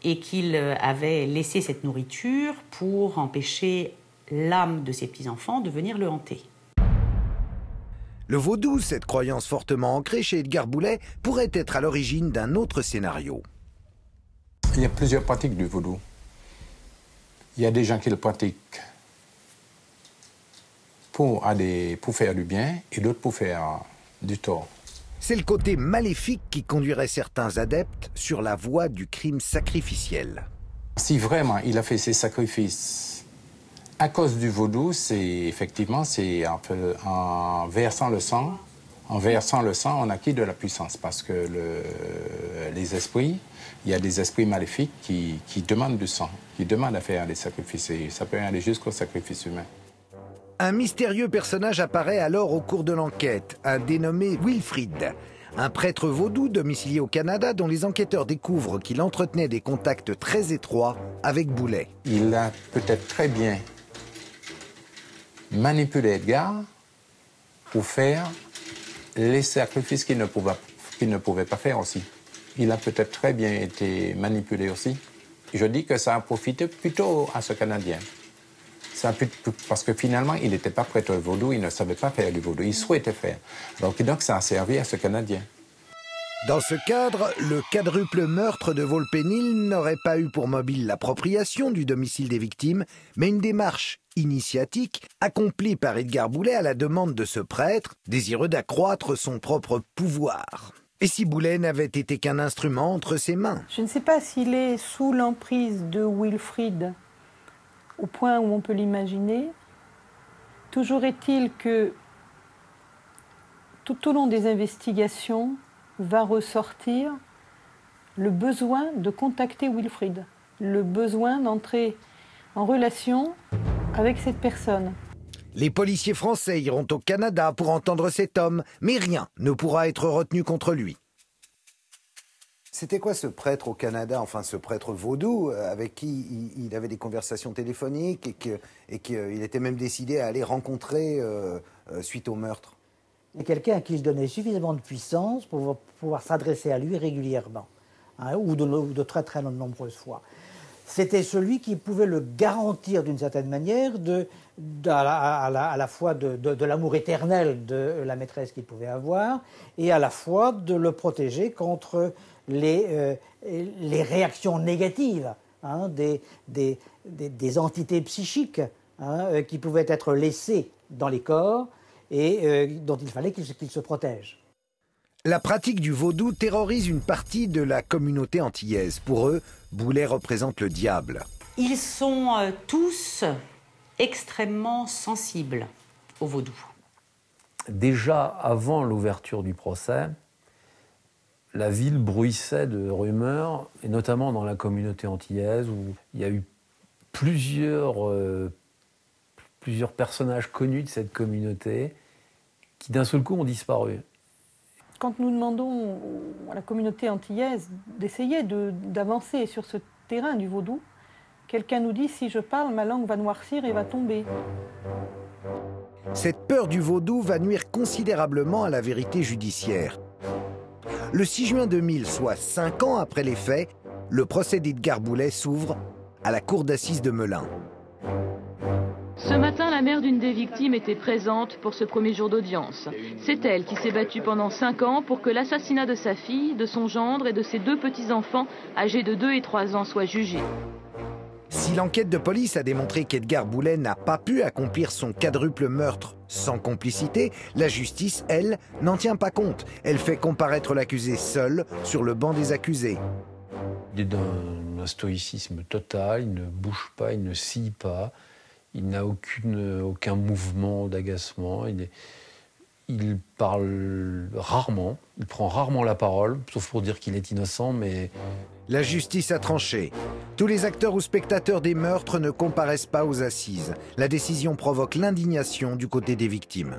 et qu'il avait laissé cette nourriture pour empêcher l'âme de ses petits-enfants de venir le hanter. Le vaudou, cette croyance fortement ancrée chez Edgar Boulet, pourrait être à l'origine d'un autre scénario. Il y a plusieurs pratiques du vaudou. Il y a des gens qui le pratiquent pour faire du bien et d'autres pour faire du tort. C'est le côté maléfique qui conduirait certains adeptes sur la voie du crime sacrificiel. Si vraiment il a fait ses sacrifices À cause du vaudou, c'est effectivement, en versant le sang, on acquiert de la puissance parce que les esprits, il y a des esprits maléfiques qui demandent du sang, qui demandent à faire des sacrifices. Et ça peut aller jusqu'au sacrifice humain. Un mystérieux personnage apparaît alors au cours de l'enquête, un dénommé Wilfrid, un prêtre vaudou domicilié au Canada dont les enquêteurs découvrent qu'il entretenait des contacts très étroits avec Boulet. Il a peut-être très bien manipulé Edgar pour faire les sacrifices qu'il ne pouvait pas faire aussi. Il a peut-être très bien été manipulé aussi. Je dis que ça a profité plutôt à ce Canadien. Parce que finalement, il n'était pas prêtre vaudou, il ne savait pas faire du vaudou, il souhaitait faire. Donc ça a servi à ce Canadien. Dans ce cadre, le quadruple meurtre de Volpénil n'aurait pas eu pour mobile l'appropriation du domicile des victimes, mais une démarche initiatique accomplie par Edgar Boulet à la demande de ce prêtre, désireux d'accroître son propre pouvoir. Et si Boulet n'avait été qu'un instrument entre ses mains? Je ne sais pas s'il est sous l'emprise de Wilfrid, au point où on peut l'imaginer. Toujours est-il que tout au long des investigations va ressortir le besoin de contacter Wilfrid, le besoin d'entrer en relation avec cette personne. Les policiers français iront au Canada pour entendre cet homme, mais rien ne pourra être retenu contre lui. C'était quoi ce prêtre au Canada, enfin ce prêtre vaudou, avec qui il avait des conversations téléphoniques et qu'il était même décidé à aller rencontrer suite au meurtre? C'est quelqu'un à qui il donnait suffisamment de puissance pour pouvoir s'adresser à lui régulièrement, hein, ou de très très nombreuses fois. C'était celui qui pouvait le garantir d'une certaine manière à la fois de l'amour éternel de la maîtresse qu'il pouvait avoir et à la fois de le protéger contre les réactions négatives, hein, des entités psychiques, hein, qui pouvaient être laissées dans les corps et dont il fallait qu'ils se protègent. La pratique du vaudou terrorise une partie de la communauté antillaise. Pour eux, Boulet représente le diable. Ils sont tous extrêmement sensibles au vaudou. Déjà avant l'ouverture du procès, la ville bruissait de rumeurs, et notamment dans la communauté antillaise, où il y a eu plusieurs personnages connus de cette communauté qui d'un seul coup ont disparu. Quand nous demandons à la communauté antillaise d'essayer d'avancer sur ce terrain du vaudou, quelqu'un nous dit « si je parle, ma langue va noircir et va tomber ». Cette peur du vaudou va nuire considérablement à la vérité judiciaire. Le 6 juin 2000, soit 5 ans après les faits, le procès d'Edgar Boulet s'ouvre à la cour d'assises de Melun. Ce matin, la mère d'une des victimes était présente pour ce premier jour d'audience. C'est elle qui s'est battue pendant 5 ans pour que l'assassinat de sa fille, de son gendre et de ses 2 petits-enfants, âgés de 2 et 3 ans, soit jugé. Si l'enquête de police a démontré qu'Edgar Boulet n'a pas pu accomplir son quadruple meurtre sans complicité, la justice, elle, n'en tient pas compte. Elle fait comparaître l'accusé seul sur le banc des accusés. Il est d'un stoïcisme total, il ne bouge pas, il ne scie pas. Il n'a aucun mouvement d'agacement, il parle rarement, il prend rarement la parole, sauf pour dire qu'il est innocent, mais... La justice a tranché. Tous les acteurs ou spectateurs des meurtres ne comparaissent pas aux assises. La décision provoque l'indignation du côté des victimes.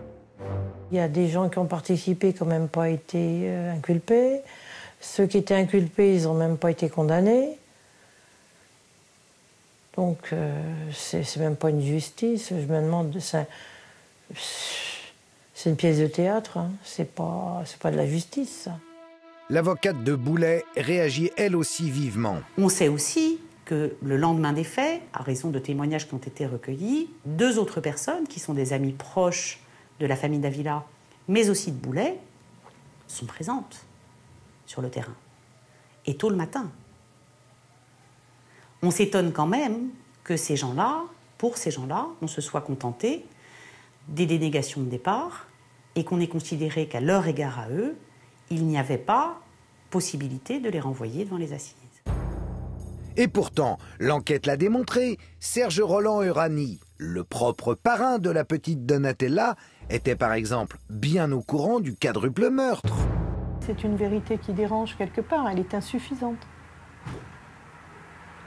Il y a des gens qui ont participé qui n'ont même pas été inculpés. Ceux qui étaient inculpés, ils n'ont même pas été condamnés. Donc, c'est même pas une justice. Je me demande, c'est une pièce de théâtre, hein. C'est pas de la justice, ça. L'avocate de Boulet réagit elle aussi vivement. On sait aussi que le lendemain des faits, à raison de témoignages qui ont été recueillis, 2 autres personnes, qui sont des amis proches de la famille Davila, mais aussi de Boulet, sont présentes sur le terrain. Et tôt le matin. On s'étonne quand même que ces gens-là, pour ces gens-là, on se soit contenté des dénégations de départ et qu'on ait considéré qu'à leur égard à eux, il n'y avait pas possibilité de les renvoyer devant les assises. Et pourtant, l'enquête l'a démontré, Serge Roland-Urani, Le propre parrain de la petite Donatella était par exemple bien au courant du quadruple meurtre. C'est une vérité qui dérange quelque part, elle est insuffisante.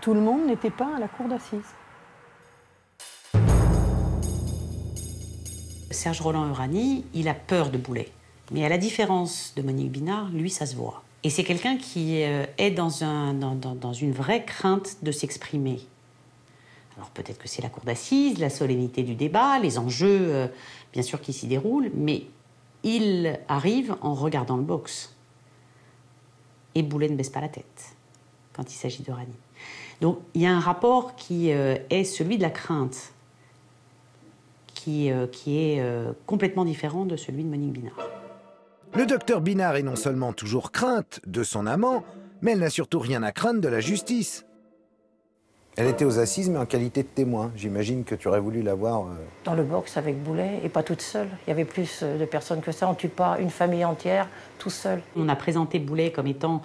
Tout le monde n'était pas à la cour d'assises. Serge Roland-Urani, il a peur de Boulet. Mais à la différence de Monique Binard, lui, ça se voit. Et c'est quelqu'un qui est dans une vraie crainte de s'exprimer. Alors peut-être que c'est la cour d'assises, la solennité du débat, les enjeux, bien sûr, qui s'y déroulent, mais il arrive en regardant le box. Et Boulet ne baisse pas la tête quand il s'agit de Rani. Donc il y a un rapport qui est celui de la crainte, qui est complètement différent de celui de Monique Binard. Le docteur Binard est non seulement toujours crainte de son amant, mais elle n'a surtout rien à craindre de la justice. Elle était aux assises, mais en qualité de témoin. J'imagine que tu aurais voulu la voir... Dans le box avec Boulet, et pas toute seule. Il y avait plus de personnes que ça. On ne tue pas une famille entière, tout seul. On a présenté Boulet comme étant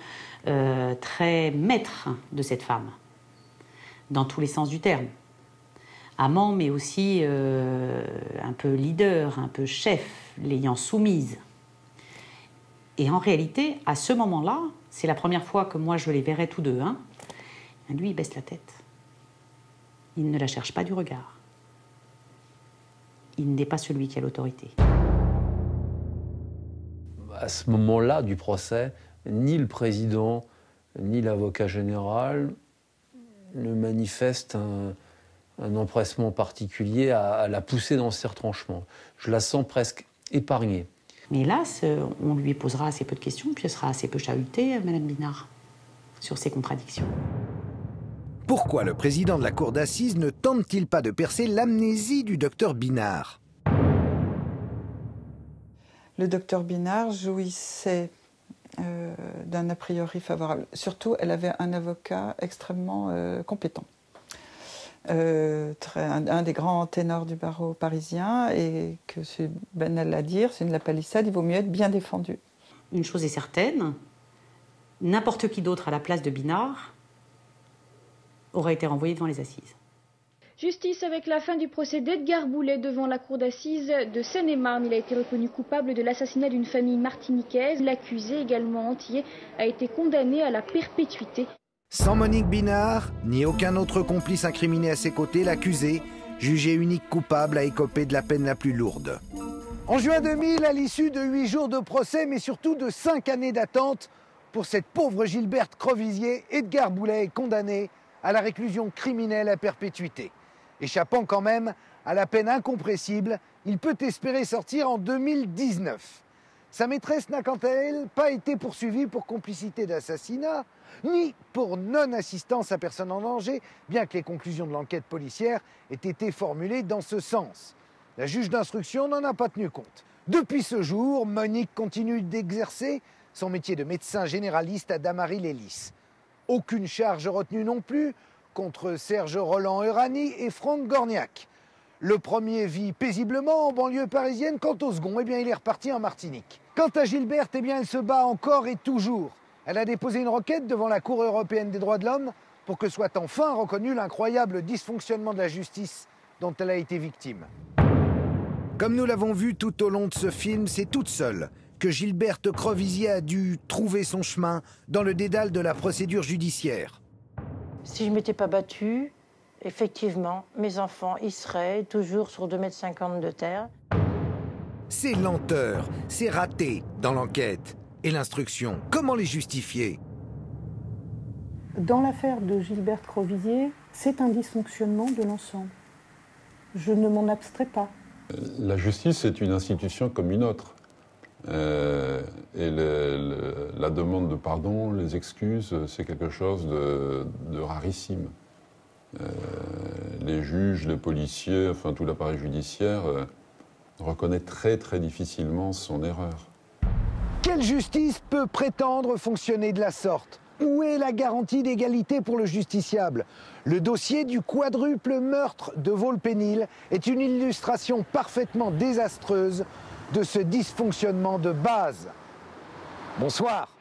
très maître de cette femme, dans tous les sens du terme. Amant, mais aussi un peu leader, un peu chef, l'ayant soumise. Et en réalité, à ce moment-là, c'est la première fois que moi je les verrai tous deux, hein, lui, il baisse la tête. Il ne la cherche pas du regard. Il n'est pas celui qui a l'autorité. À ce moment-là du procès, ni le président, ni l'avocat général ne manifestent un empressement particulier à la pousser dans ses retranchements. Je la sens presque épargnée. Mais hélas, on lui posera assez peu de questions, puis elle sera assez peu chahutée, Madame Binard, sur ses contradictions. Pourquoi le président de la cour d'assises ne tente-t-il pas de percer l'amnésie du docteur Binard? Le docteur Binard jouissait d'un a priori favorable. Surtout, elle avait un avocat extrêmement compétent. Un des grands ténors du barreau parisien, et que c'est banal à dire, c'est une la palissade, il vaut mieux être bien défendu. Une chose est certaine, n'importe qui d'autre à la place de Binard aurait été renvoyé devant les assises. Justice avec la fin du procès d'Edgar Boulet devant la cour d'assises de Seine-et-Marne. Il a été reconnu coupable de l'assassinat d'une famille martiniquaise. L'accusé, également antillais, a été condamné à la perpétuité. Sans Monique Binard, ni aucun autre complice incriminé à ses côtés, l'accusé, jugé unique coupable, a écopé de la peine la plus lourde. En juin 2000, à l'issue de 8 jours de procès, mais surtout de 5 années d'attente, pour cette pauvre Gilberte Crovizier, Edgar Boulet est condamné à la réclusion criminelle à perpétuité. Échappant quand même à la peine incompressible, il peut espérer sortir en 2019. Sa maîtresse n'a quant à elle pas été poursuivie pour complicité d'assassinat, ni pour non-assistance à personne en danger, bien que les conclusions de l'enquête policière aient été formulées dans ce sens. La juge d'instruction n'en a pas tenu compte. Depuis ce jour, Monique continue d'exercer son métier de médecin généraliste à Damary-les-Lys. Aucune charge retenue non plus contre Serge Roland-Urani et Franck Gorniac. Le premier vit paisiblement en banlieue parisienne, quant au second, il est reparti en Martinique. Quant à Gilberte, elle se bat encore et toujours. Elle a déposé une requête devant la Cour européenne des droits de l'homme pour que soit enfin reconnu l'incroyable dysfonctionnement de la justice dont elle a été victime. Comme nous l'avons vu tout au long de ce film, c'est toute seule que Gilberte Crovizier a dû trouver son chemin dans le dédale de la procédure judiciaire. Si je ne m'étais pas battue, effectivement, mes enfants y seraient toujours sur 2,50 m de terre. Ces lenteurs, ces ratés dans l'enquête et l'instruction, comment les justifier? Dans l'affaire de Gilberte Crovizier, c'est un dysfonctionnement de l'ensemble. Je ne m'en abstrais pas. La justice est une institution comme une autre. Et la demande de pardon, les excuses, c'est quelque chose de rarissime. Les juges, les policiers, enfin tout l'appareil judiciaire reconnaît très très difficilement son erreur. Quelle justice peut prétendre fonctionner de la sorte? Où est la garantie d'égalité pour le justiciable? Le dossier du quadruple meurtre de Volpénil est une illustration parfaitement désastreuse de ce dysfonctionnement de base. Bonsoir.